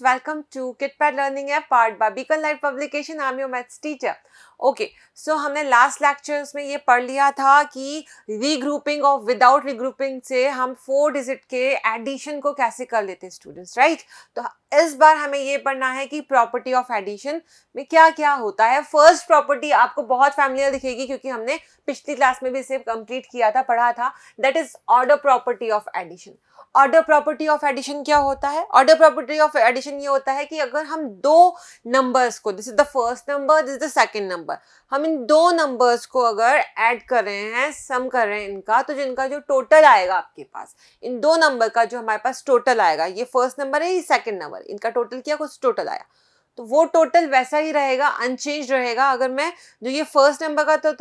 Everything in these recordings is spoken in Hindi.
welcome to KitPad Learning App powered by Beacon Light Publication. I'm your maths teacher. Okay so हमने लास्ट लेक्चर्स में ये पढ़ लिया था कि रीग्रुपिंग और विदाउट रीग्रुपिंग से हम 4 डिजिट के एडिशन को कैसे कर लेते हैं स्टूडेंट्स, राइट? तो इस बार हमें ये पढ़ना है कि प्रॉपर्टी ऑफ एडिशन में क्या क्या होता है. फर्स्ट प्रॉपर्टी आपको बहुत फैमिलियर दिखेगी क्योंकि हमने पिछली क्लास में भी इसे कंप्लीट किया था, पढ़ा था. That is order property of addition. Order property of addition क्या होता है? ऑर्डर प्रॉपर्टी ऑफ एडिशन ये होता है कि अगर हम दो नंबर्स को, this is the first number, this is the second number, हम इन दो नंबर्स को अगर ऐड कर रहे हैं, सम कर रहे हैं इनका, तो इनका जो टोटल आएगा आपके पास, इन दो नंबर का जो हमारे पास टोटल आएगा, ये फर्स्ट नंबर है, ये सेकंड नंबर, इनका टोटल क्या कुछ टोटल आया, तो वो टोटल वैसा ही रहेगा, अनचेंज रहेगा. अगर मैं जो ये फर्स्ट नंबर का तो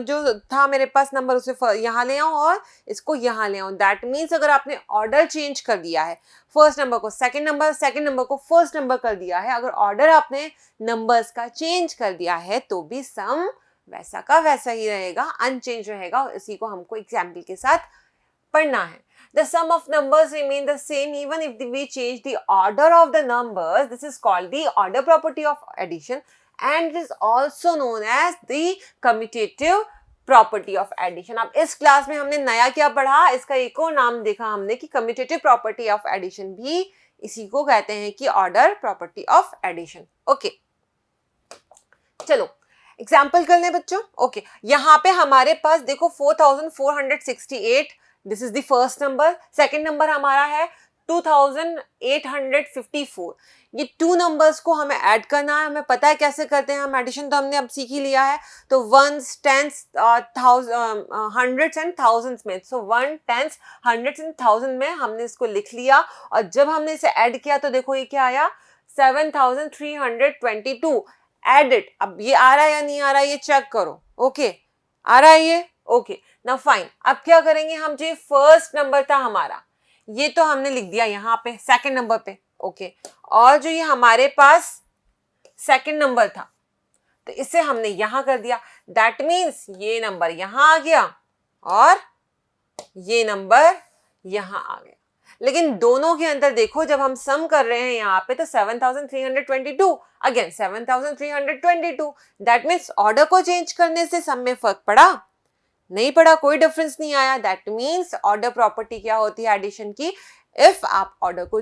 जो था मेरे पास नंबर, उसे यहाँ ले आऊँ और इसको यहाँ ले आऊँ. दैट मीन्स अगर आपने ऑर्डर चेंज कर दिया है, फर्स्ट नंबर को सेकंड नंबर को फर्स्ट नंबर कर दिया है, अगर ऑर्डर आपने नंबर्स का चेंज कर दिया है तो भी सम वैसा का वैसा ही रहेगा, अनचेंज रहेगा. इसी को हमको एग्जाम्पल के साथ पढ़ना है. The sum of numbers remain the same even if we change the order of the numbers. This is called the order property of addition and it is also known as the commutative property of addition. अब इस क्लास में हमने नया क्या पढ़ा, इसका एक और नाम देखा हमने कि commutative property of addition भी इसी को कहते हैं कि order property of addition. Okay. चलो एग्जाम्पल कर लें बच्चों. ओके यहाँ पे हमारे पास देखो 4468, this is the first number. Second number हमारा है 2854. ये टू नंबर्स को हमें ऐड करना है. हमें पता है कैसे करते हैं हम एडिशन, तो हमने अब सीख ही लिया है. तो ones, tens, hundreds and thousands में, सो 1 10 हंड्रेड्स एंड थाउजेंड में हमने इसको लिख लिया. और जब हमने इसे ऐड किया तो देखो ये क्या आया, 7322. Add it. अब ये आ रहा है या नहीं आ रहा है ये चेक करो. ओके आ रहा है ये. Okay now fine. अब क्या करेंगे हम, जो फर्स्ट नंबर था हमारा ये तो हमने लिख दिया यहाँ पे सेकंड नंबर पे. ओके और जो ये हमारे पास सेकंड नंबर था तो इसे हमने यहाँ कर दिया. दैट मीन्स ये नंबर यहाँ आ गया और ये नंबर यहाँ आ गया. लेकिन दोनों के अंदर देखो जब हम सम कर रहे हैं यहाँ पे तो 7322 अगेन 7322. दैट मीन्स ऑर्डर को चेंज करने से सम में फर्क पड़ा नहीं पड़ा, कोई डिफरेंस नहीं आया. दैट मीन्स ऑर्डर प्रॉपर्टी क्या होती है एडिशन की, इफ आप ऑर्डर को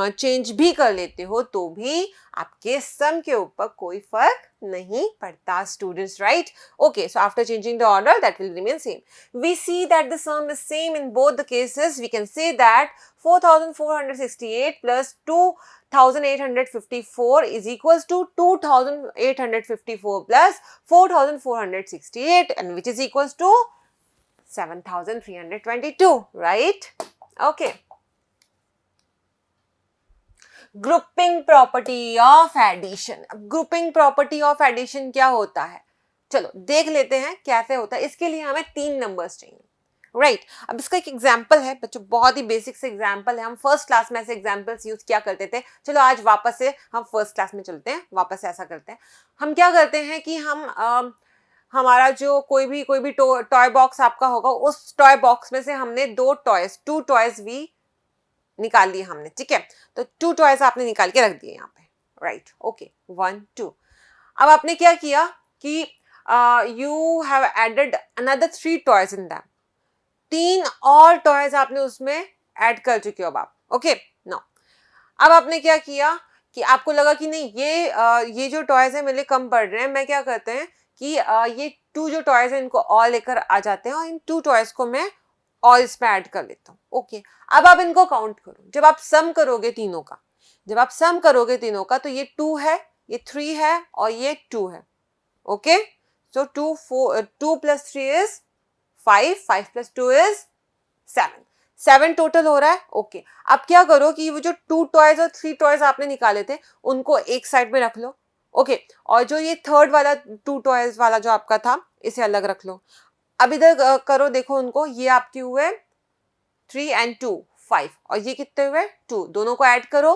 चेंज भी कर लेते हो तो भी आपके सम के ऊपर कोई फर्क नहीं पड़ता students, right? Okay so after changing the order that will remain same. We see that the sum is same in both the cases. We can say that 4468 plus 2854 is equals to 2854 plus 4468 and which is equals to 7322, right? Okay. Grouping property of addition. अब ग्रुपिंग प्रॉपर्टी ऑफ एडिशन क्या होता है, चलो देख लेते हैं कैसे होता है. इसके लिए हमें 3 नंबर्स चाहिए, राइट? अब इसका एक एग्जाम्पल है बच्चों, बहुत ही बेसिक से एग्जाम्पल है. हम फर्स्ट क्लास में ऐसे एग्जाम्पल्स यूज क्या करते थे. चलो आज वापस से हम फर्स्ट क्लास में चलते हैं, वापस से ऐसा करते हैं. हम क्या करते हैं कि हम हमारा जो कोई भी टॉय बॉक्स आपका होगा, उस टॉय बॉक्स में से हमने 2 टॉयज भी निकाल लिए हमने, ठीक है? तो 2 टॉयज आपने निकाल के रख दिए यहाँ पे, राइट? ओके 1 2. अब आपने क्या किया कि you have added another 3 toys in that. 3 और टॉयज आपने उसमें ऐड कर चुके हो आप. ओके नो अब आपने क्या किया कि आपको लगा कि नहीं ये जो टॉयज है मेरे लिए कम पड़ रहे हैं. मैं क्या करते हैं कि ये 2 जो टॉयज हैं इनको और लेकर आ जाते हैं और इन 2 टॉयज को मैं और इसमें ऐड कर लेता हूँ. ओके अब आप इनको काउंट करो. जब आप सम करोगे तीनों का, तो ये 2 है, ये 3 है और ये 2 है. Okay so 2 plus 3 is 5, 5 plus 2 is 7 total हो रहा है. ओके अब क्या करो कि वो जो 2 टॉयज और 3 टॉयज आपने निकाले थे उनको एक साइड में रख लो. ओके और जो ये थर्ड वाला 2 टॉयज वाला जो आपका था इसे अलग रख लो. अब इधर करो, देखो उनको, ये आपके हुए 3 and 2 5 और ये कितने हुए 2. दोनों को ऐड करो,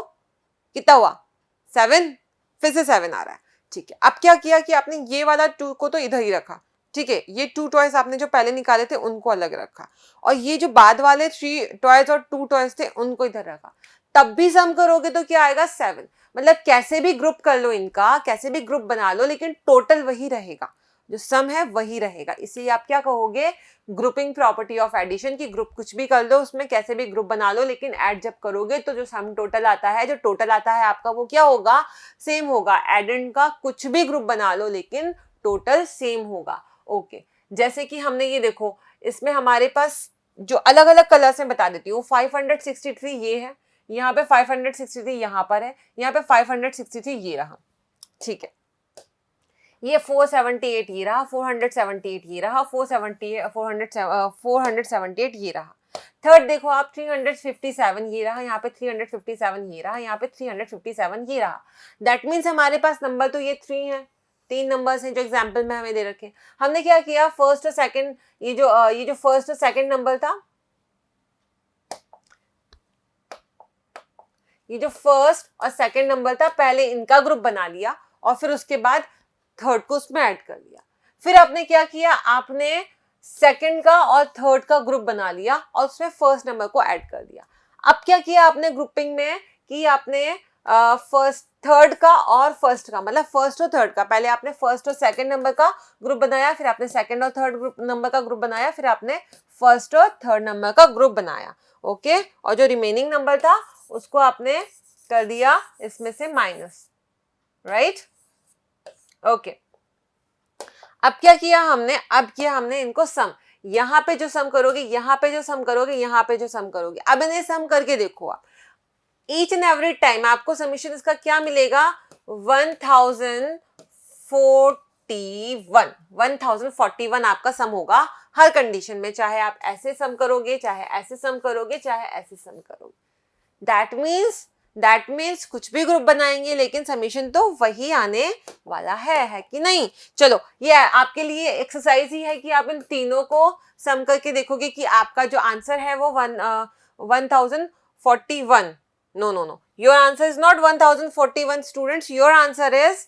कितना हुआ 7, फिर से 7 आ रहा है, ठीक है? अब क्या किया कि आपने ये वाला 2 को तो इधर ही रखा, ठीक है? ये 2 टॉयज आपने जो पहले निकाले थे उनको अलग रखा और ये जो बाद वाले 3 टॉयज और 2 टॉयज थे उनको इधर रखा. तब भी सम करोगे तो क्या आएगा 7। मतलब कैसे भी ग्रुप कर लो इनका, कैसे भी ग्रुप बना लो, लेकिन टोटल वही रहेगा, जो सम है वही रहेगा। इसलिए आप क्या कहोगे, ग्रुपिंग प्रॉपर्टी ऑफ एडिशन की ग्रुप कुछ भी कर लो, उसमें कैसे भी ग्रुप बना लो, लेकिन ऐड जब करोगे तो जो सम टोटल आता है, जो टोटल आता है आपका, वो क्या होगा, सेम होगा। एडेंड का कुछ भी ग्रुप बना लो लेकिन टोटल सेम होगा। ओके, जैसे कि हमने ये देखो, इसमें हमारे पास जो अलग अलग कलर्स में बता देती हूँ, 563 ये है, यहाँ पे 563 यहाँ पर है, यहाँ पे 563 ये रहा, ठीक है। ये 478 ये रहा, 478 ये रहा, 478 ये रहा। थर्ड देखो आप, 357 ये रहा, यहाँ पे 357 ये रहा, यहाँ पे 357 ये रहा। दैट मीन्स हमारे पास नंबर तो ये 3 है, 3 नंबर्स हैं जो एग्जाम्पल में हमें दे रखे। हमने क्या किया, फर्स्ट और सेकंड, ये जो फर्स्ट और सेकंड नंबर था, ये जो फर्स्ट और सेकंड नंबर था, पहले इनका ग्रुप बना लिया और फिर उसके बाद थर्ड को उसमें ऐड कर लिया। फिर आपने क्या किया, आपने सेकंड का और थर्ड का ग्रुप बना लिया और उसमें फर्स्ट नंबर को ऐड कर दिया। अब क्या किया आपने ग्रुपिंग में, कि आपने फर्स्ट थर्ड का और फर्स्ट का, मतलब फर्स्ट और थर्ड का, पहले आपने फर्स्ट और सेकंड नंबर का ग्रुप बनाया, फिर आपने सेकंड और थर्ड ग्रुप नंबर का ग्रुप बनाया, फिर आपने फर्स्ट और थर्ड नंबर का ग्रुप बनाया। ओके, और जो रिमेनिंग नंबर था उसको आपने कर दिया इसमें से माइनस, राइट। ओके, अब क्या किया हमने, अब किया हमने इनको सम। यहाँ पे जो सम करोगे, यहाँ पे जो सम करोगे, यहाँ पे जो सम करोगे, अब इन्हें सम करके देखो आप, ईच एंड एवरी टाइम आपको समीशन इसका क्या मिलेगा, 1041 आपका सम होगा हर कंडीशन में, चाहे आप ऐसे सम करोगे, चाहे ऐसे सम करोगे, चाहे ऐसे सम करोगे। दैट मीन्स कुछ भी ग्रुप बनाएंगे लेकिन समीशन तो वही आने वाला है कि नहीं। चलो, ये आपके लिए एक्सरसाइज ही है कि आप इन तीनों को सम करके देखोगे कि आपका जो आंसर है वो 1041। No. Your answer is not 1041 students. Your answer is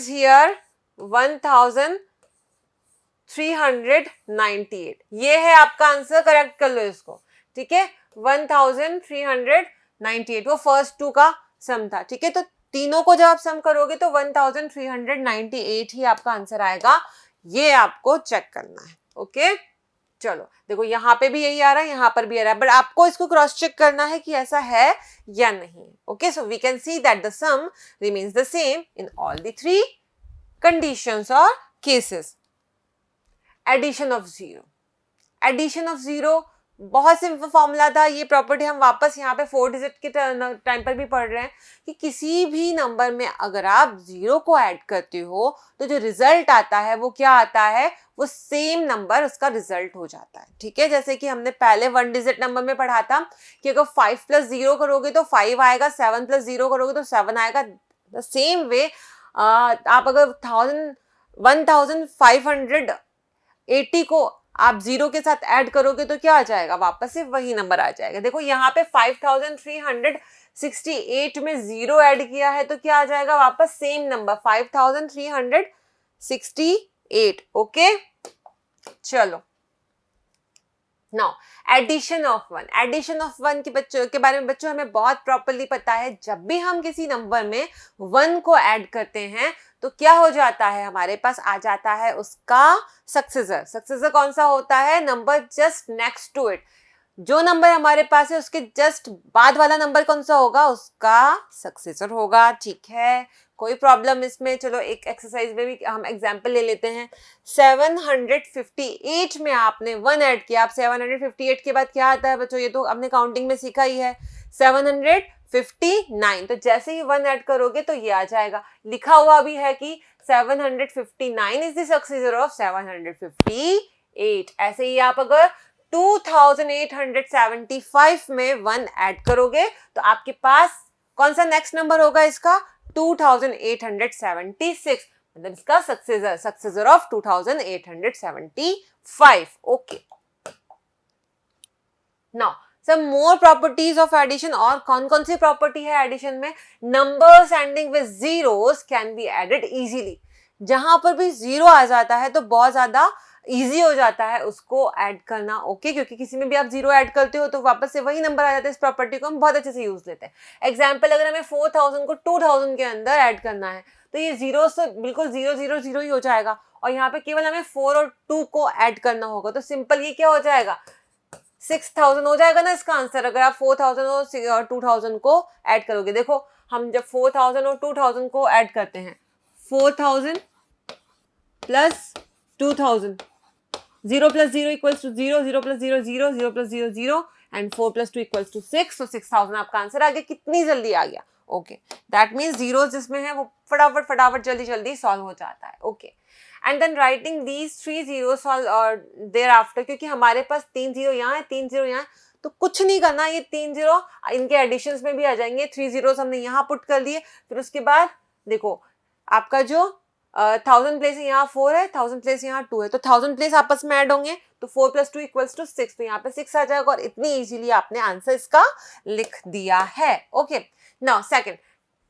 here 1398। ये है आपका आंसर, करेक्ट कर लो इसको, ठीक है। 1398 वो फर्स्ट 2 का सम था, ठीक है। तो तीनों को जब आप सम करोगे तो 1398 ही आपका आंसर आएगा, ये आपको चेक करना है। ओके, चलो देखो, यहाँ पे भी यही आ रहा है, यहाँ पर भी आ रहा है, बट आपको इसको क्रॉस चेक करना है कि ऐसा है या नहीं। Okay, so we can see that the sum remains the same in all the 3 conditions और केसेस। एडिशन ऑफ जीरो बहुत सिंपल फॉर्मूला था। ये प्रॉपर्टी हम वापस यहाँ पे 4 डिजिट के टाइम पर भी पढ़ रहे हैं कि किसी भी नंबर में अगर आप 0 को ऐड करते हो तो जो रिजल्ट आता है वो क्या आता है, वो सेम नंबर उसका रिजल्ट हो जाता है, ठीक है। जैसे कि हमने पहले 1 डिजिट नंबर में पढ़ा था कि अगर 5 + 0 करोगे तो 5 आएगा, 7 + 0 करोगे तो 7 आएगा। द सेम वे आप अगर 1580 को आप 0 के साथ ऐड करोगे तो क्या आ जाएगा, वापस से वही नंबर आ जाएगा। देखो यहाँ पे 5368 में 0 ऐड किया है तो क्या आ जाएगा, वापस सेम नंबर 5368। ओके, चलो नाउ एडिशन ऑफ 1 के बारे में बच्चों हमें बहुत प्रॉपर्ली पता है। जब भी हम किसी नंबर में 1 को ऐड करते हैं तो क्या हो जाता है, हमारे पास आ जाता है उसका सक्सेसर कौन सा होता है, number just next to it. जो नंबर हमारे पास है उसके जस्ट बाद वाला नंबर कौन सा होगा, उसका सक्सेसर होगा, ठीक है। कोई प्रॉब्लम इसमें। चलो एक एक्सरसाइज में भी हम एग्जांपल ले लेते हैं। 758 में आपने 1 ऐड किया, आप 758 के बाद क्या आता है बच्चों, ये तो आपने काउंटिंग में सीखा ही है, 759। तो जैसे ही 1 ऐड करोगे तो ये आ जाएगा। लिखा हुआ भी है कि 759 इज द सक्सेसर ऑफ 758। ऐसे ही आप अगर 2875 में 1 ऐड करोगे तो आपके पास कौन सा नेक्स्ट नंबर होगा, इसका 2876, मतलब इसका successor of 2875। Okay, now some more properties of addition. और कौन कौन सी प्रॉपर्टी है एडिशन में, numbers ending with zeros can be added easily. जहां पर भी 0 आ जाता है तो बहुत ज्यादा इजी हो जाता है उसको ऐड करना, ओके क्योंकि किसी में भी आप 0 ऐड करते हो तो वापस से वही नंबर आ जाता है। इस प्रॉपर्टी को हम बहुत अच्छे से यूज लेते हैं। एग्जाम्पल, अगर हमें 4000 को 2000 के अंदर ऐड करना है तो ये 0 से बिल्कुल 0 0 0 ही हो जाएगा, और यहाँ पे केवल हमें 4 और 2 को ऐड करना होगा, तो सिंपल ये क्या हो जाएगा, 6000 हो जाएगा ना इसका आंसर, अगर आप 4000 और 2000 को ऐड करोगे। देखो हम जब 4000 और 2000 को ऐड करते हैं, 4000 plus 2000, 0 plus 0 equals to 0, 0 plus 0 0, 0 plus 0 0 and 4 plus 2 equals to 6, तो 6000 आपका आंसर आ गया। कितनी जल्दी आ गया, ओके दैट मीन्स जीरोस जिसमें है वो फटाफट जल्दी जल्दी सॉल्व हो जाता है, okay. And then writing these 3 zeros और देयर आफ्टर, क्योंकि हमारे पास 3 0 यहाँ है, 3 0 यहाँ है, तो कुछ नहीं करना, ये 3 0 इनके एडिशंस में भी आ जाएंगे। 3 zeros हमने यहाँ पुट कर दिए, फिर उसके बाद देखो आपका जो 1000 प्लेस यहाँ 4 है, 1000 प्लेस यहाँ 2 है, तो 1000 प्लेस आपस में ऐड होंगे, तो 4 plus 2 equals to 6, तो यहाँ पे 6 आ जाएगा, और इतनी इजीली आपने आंसर इसका लिख दिया है, okay. Now second,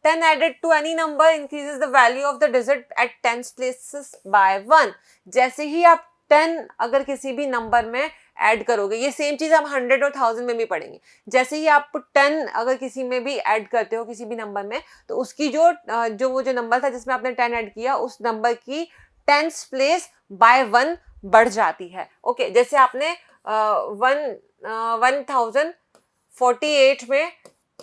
10 added to any number increases the value of the digit at 10 places by 1। जैसे ही आप 10 अगर किसी भी नंबर में ऐड करोगे, ये सेम चीज हम 100 और 1000 में भी पढ़ेंगे, जैसे ही आप 10 अगर किसी में भी ऐड करते हो किसी भी नंबर में, तो उसकी जो वो जो नंबर था जिसमें आपने 10 ऐड किया, उस नंबर की 10th प्लेस बाय 1 बढ़ जाती है, ओके। जैसे आपने 1048 में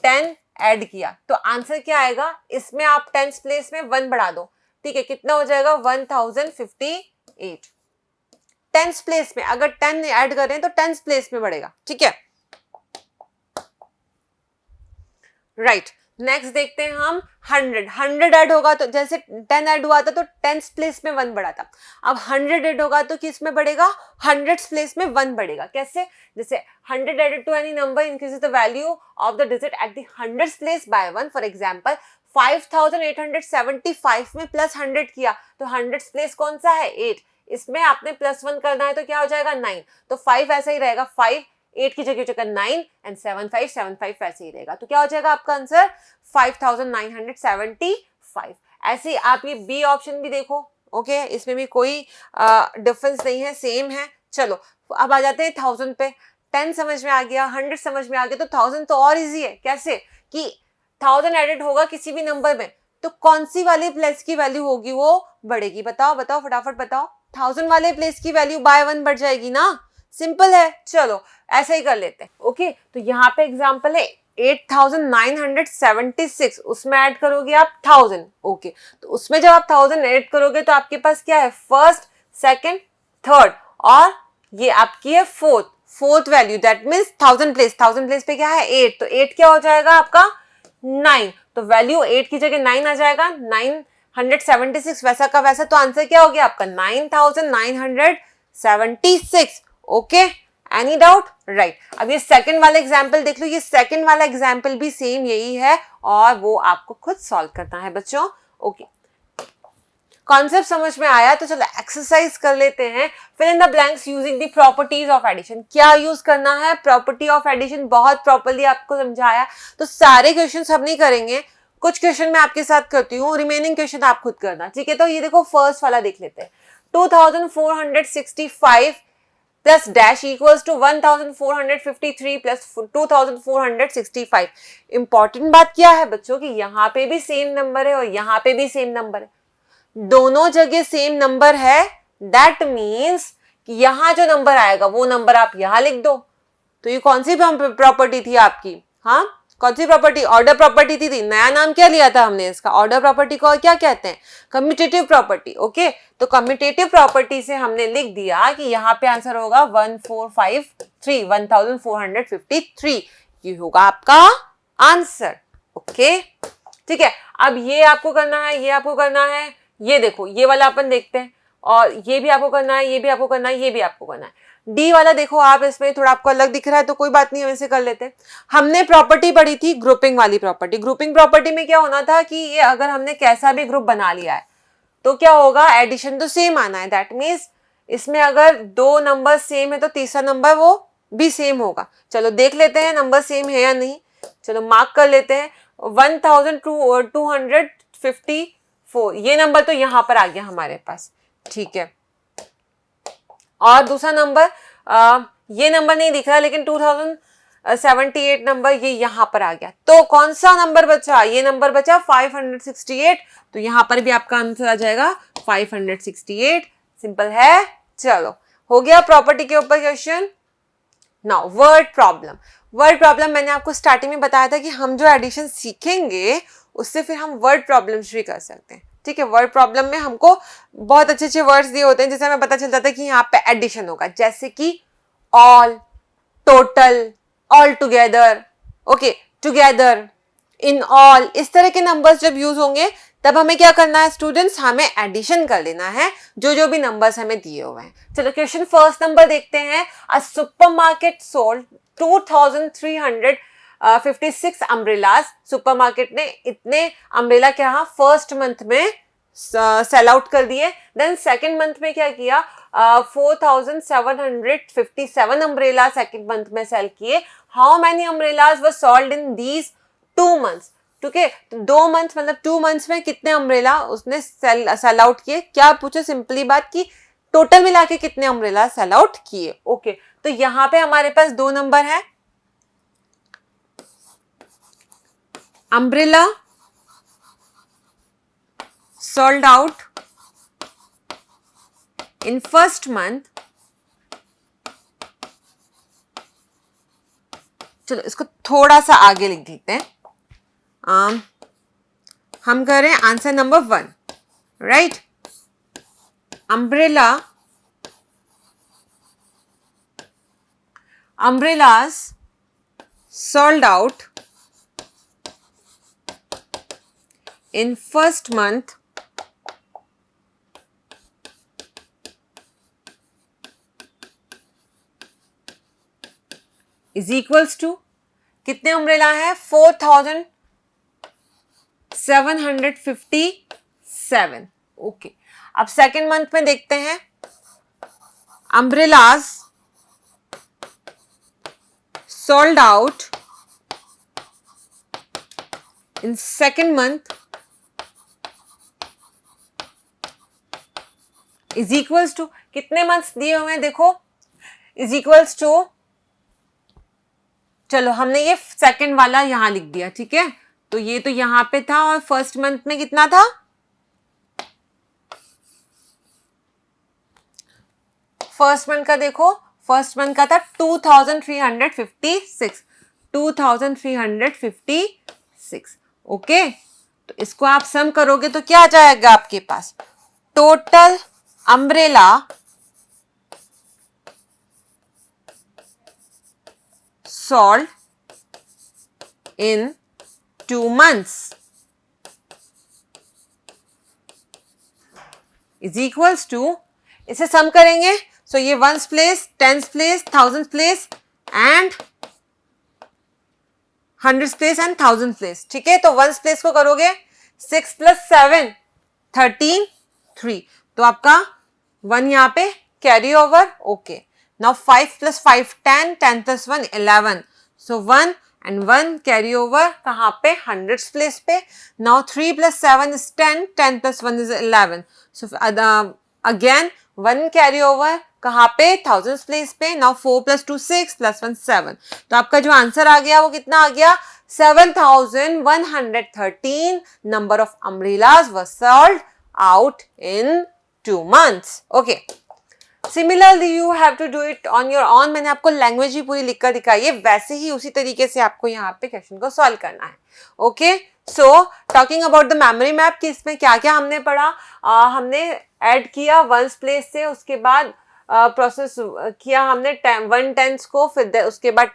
10 ऐड किया, तो आंसर क्या आएगा, इसमें आप 10th प्लेस में 1 बढ़ा दो, ठीक है, कितना हो जाएगा 1058। 10th प्लेस में अगर 10 ऐड कर रहे हैं तो 10th प्लेस में बढ़ेगा, ठीक है, राइट। नेक्स्ट देखते हैं हम 100 ऐड होगा, तो जैसे 10 ऐड हुआ था तो 10th प्लेस में 1 बढ़ा था, अब 100 ऐड होगा तो किस में बढ़ेगा, 100th प्लेस में 1 बढ़ेगा। कैसे, जैसे 100 added to any number increases the value of the digit at the 100th place by 1। For example 5875 में प्लस 100 किया, तो 100th प्लेस कौन सा है, 8, इसमें आपने +1 करना है तो क्या हो जाएगा 9, तो 5 ऐसा ही रहेगा, 5 8 की जगह 9 एंड 7 5 7 5 ऐसे ही रहेगा, तो क्या हो जाएगा आपका आंसर 5975। ऐसे ही आप ये बी ऑप्शन भी देखो, ओके, इसमें भी कोई डिफरेंस नहीं है, सेम है। चलो अब आ जाते हैं 1000 पे। 10 समझ में आ गया, 100 समझ में आ गया, तो 1000 तो और इजी है। कैसे कि 1000 एडेड होगा किसी भी नंबर में, तो कौन सी वाली प्लेस की वैल्यू होगी वो बढ़ेगी, बताओ बताओ फटाफट बताओ। 1000 वाले प्लेस की वैल्यू बाय 1 बढ़ जाएगी ना, सिंपल है। चलो ऐसे ही कर लेते हैं, ओके। तो यहाँ पे एग्जांपल है 8976, उसमें ऐड करोगे आप 1000, ओके। तो उसमें जब आप 1000 ऐड करोगे तो आपके पास क्या है, फर्स्ट सेकंड थर्ड, और ये आपकी है fourth value, that means 1000 place पे क्या है 8, तो 8 क्या हो जाएगा आपका 9, तो वैल्यू 8 की जगह 9 आ जाएगा, 976 वैसा का वैसा, तो आंसर क्या हो गया आपका 9976, ओके। Any doubt, right. अब ये सेकंड वाला एग्जाम्पल देख लो, ये सेकंड वाला एग्जाम्पल भी सेम यही है, और वो आपको खुद सॉल्व करना है बच्चों, ओके। कॉन्सेप्ट समझ में आया, तो चलो एक्सरसाइज कर लेते हैं। Fill in the blanks using the properties of addition. क्या यूज करना है, प्रॉपर्टी ऑफ एडिशन, बहुत प्रॉपर्ली आपको समझाया, तो सारे क्वेश्चंस हम नहीं करेंगे, कुछ क्वेश्चन मैं आपके साथ करती हूँ, रिमेनिंग क्वेश्चन आप खुद करना, ठीक है। तो ये देखो फर्स्ट वाला देख लेते हैं, 2465 plus dash equals to 1453 plus 2465। Important बात क्या है बच्चों की, यहाँ पे भी सेम नंबर है और यहाँ पे भी सेम नंबर है, दोनों जगह सेम नंबर है, दैट मीन्स कि यहां जो नंबर आएगा वो नंबर आप यहां लिख दो। तो ये कौन सी प्रॉपर्टी थी आपकी, हाँ कौन सी प्रॉपर्टी, ऑर्डर प्रॉपर्टी थी। नया नाम क्या लिया था हमने इसका, ऑर्डर प्रॉपर्टी को क्या कहते हैं, कम्यूटेटिव प्रॉपर्टी, ओके। तो कम्यूटेटिव प्रॉपर्टी से हमने लिख दिया कि यहाँ पे आंसर होगा 1453, ये होगा आपका आंसर, ओके, ठीक है। अब ये आपको करना है, ये आपको करना है, ये देखो ये वाला अपन देखते हैं, और ये भी आपको करना है, ये भी आपको करना है, ये भी आपको करना है। डी वाला देखो आप, इसमें थोड़ा आपको अलग दिख रहा है तो कोई बात नहीं, हम इसे कर लेते हैं। हमने प्रॉपर्टी पढ़ी थी ग्रुपिंग वाली प्रॉपर्टी। ग्रुपिंग प्रॉपर्टी में क्या होना था कि ये अगर हमने कैसा भी ग्रुप बना लिया है तो क्या होगा, एडिशन तो सेम आना है, दैट मीन्स इसमें अगर 2 नंबर सेम है तो तीसरा नंबर वो भी सेम होगा। चलो देख लेते हैं नंबर सेम है या नहीं, चलो मार्क कर लेते हैं। 1254, ये नंबर तो यहां पर आ गया हमारे पास, ठीक है। और दूसरा नंबर, ये नंबर नहीं दिख रहा लेकिन 2078 नंबर ये यहाँ पर आ गया, तो कौन सा नंबर बचा, ये नंबर बचा 568, तो यहाँ पर भी आपका आंसर आ जाएगा 568। सिंपल है। चलो हो गया प्रॉपर्टी के ऊपर question. Now word problem. Word problem मैंने आपको स्टार्टिंग में बताया था कि हम जो एडिशन सीखेंगे उससे फिर हम वर्ड प्रॉब्लम्स भी कर सकते हैं। ठीक है, वर्ड प्रॉब्लम में हमको बहुत अच्छे अच्छे वर्ड्स दिए होते हैं, जैसे हमें पता चल जाता है कि यहाँ पे एडिशन होगा, जैसे कि all, total, all together, okay, together, in all, इस तरह के नंबर्स जब यूज होंगे तब हमें क्या करना है स्टूडेंट्स, हमें एडिशन कर लेना है जो जो भी नंबर्स हमें दिए हुए हैं। चलो क्वेश्चन फर्स्ट नंबर देखते हैं। अ सुपरमार्केट सोल्ड 2356 अम्ब्रेलास। सुपरमार्केट ने इतने अम्ब्रेला क्या फर्स्ट मंथ में सेल आउट कर दिए। देन सेकंड मंथ में क्या किया, 4757 अम्ब्रेला सेकंड मंथ में सेल किए। How many umbrellas were sold in these 2 months? ठीक है, तो 2 मंथ मतलब 2 मंथ्स में कितने अम्ब्रेला उसने सेल आउट किए। क्या पूछे, सिंपली बात की टोटल मिला के कितने अम्ब्रेला सेल आउट किए। ओके, तो यहां पे हमारे पास 2 नंबर है। Umbrella sold out in first month। चलो इसको थोड़ा सा आगे लिख देते हैं। हम कर रहे हैं answer number 1, right. umbrellas sold out in first month is equals to, कितने अम्ब्रेला है, 4757। ओके, अब सेकेंड मंथ में देखते हैं। Umbrellas sold out in second month is equals to, कितने मंथ्स दिए हुए हैं देखो, is equals to, चलो हमने ये सेकंड वाला यहां लिख दिया, ठीक है, तो ये तो यहां पे था और फर्स्ट मंथ में कितना था, फर्स्ट मंथ का देखो, फर्स्ट मंथ का था 2356। ओके, तो इसको आप सम करोगे तो क्या आ जाएगा आपके पास, total umbrella sold in 2 months is equals to, इसे सम करेंगे, सो ये ones place, tens place, thousand place and hundred place and thousand place. ठीक है, तो वंस प्लेस को करोगे 6 + 7 13 3, तो आपका 1 यहाँ पे carry over. Okay, now 5 + 5 10 10 + 1 11, so 1 and 1 carry over कहाँ पे, हंड्रेड्स प्लेस पे। Now 3 + 7 is 10 10 + 1 is 11, so again 1 carry over कहाँ पे, थाउजेंड्स प्लेस पे। नाउ 4 + 2 6 + 1 7, तो आपका जो आंसर आ गया वो कितना आ गया, 7113 number of umbrellas were sold out in 2 months। Okay, similarly you have to do it on your own. मैंने आपको लैंग्वेज ही पूरी लिखकर दिखाई है, वैसे ही उसी तरीके से आपको यहाँ पे क्वेश्चन को सॉल्व करना है। Okay, so talking about the memory map कि इसमें क्या क्या हमने पढ़ा, हमने ऐड किया वंस प्लेस से, उसके बाद प्रोसेस किया हमने 1 10s को, फिर उसके बाद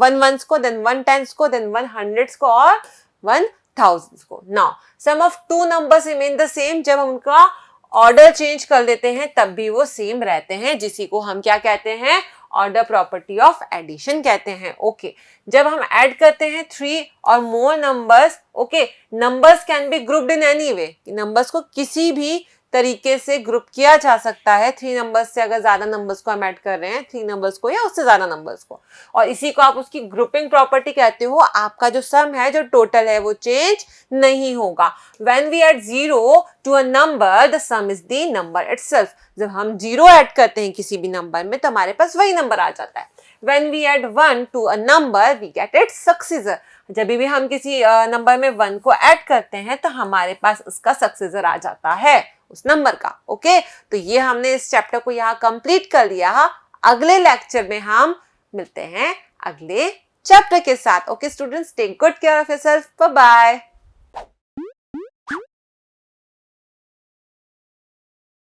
1 ones को, देन 1 10s को, देन 1 hundreds को और 1 thousands को। Now some of 2 numbers remain the same, जब हम उनका ऑर्डर चेंज कर देते हैं तब भी वो सेम रहते हैं, जिसी को हम क्या कहते हैं, ऑर्डर प्रॉपर्टी ऑफ एडिशन कहते हैं। ओके, जब हम ऐड करते हैं 3 और मोर numbers, okay, numbers can be grouped in any way, numbers को किसी भी तरीके से ग्रुप किया जा सकता है 3 नंबर्स से, अगर ज्यादा नंबर्स को हम ऐड कर रहे हैं, 3 नंबर्स को या उससे ज्यादा नंबर्स को, और इसी को आप उसकी ग्रुपिंग प्रॉपर्टी कहते हो। आपका जो सम है, जो टोटल है, वो चेंज नहीं होगा। When we add 0 to a number the sum is the number itself. जब हम 0 ऐड करते हैं किसी भी नंबर में तो हमारे पास वही नंबर आ जाता है। When we add 1 to a number, we get its successor. जब भी हम किसी नंबर में 1 को ऐड करते हैं तो हमारे पास उसका सक्सेसर आ जाता है उस नंबर का। ओके, तो ये हमने इस चैप्टर को यहाँ कंप्लीट कर लिया। अगले लेक्चर में हम मिलते हैं अगले चैप्टर के साथ। Okay students, take good care of yourself, bye bye.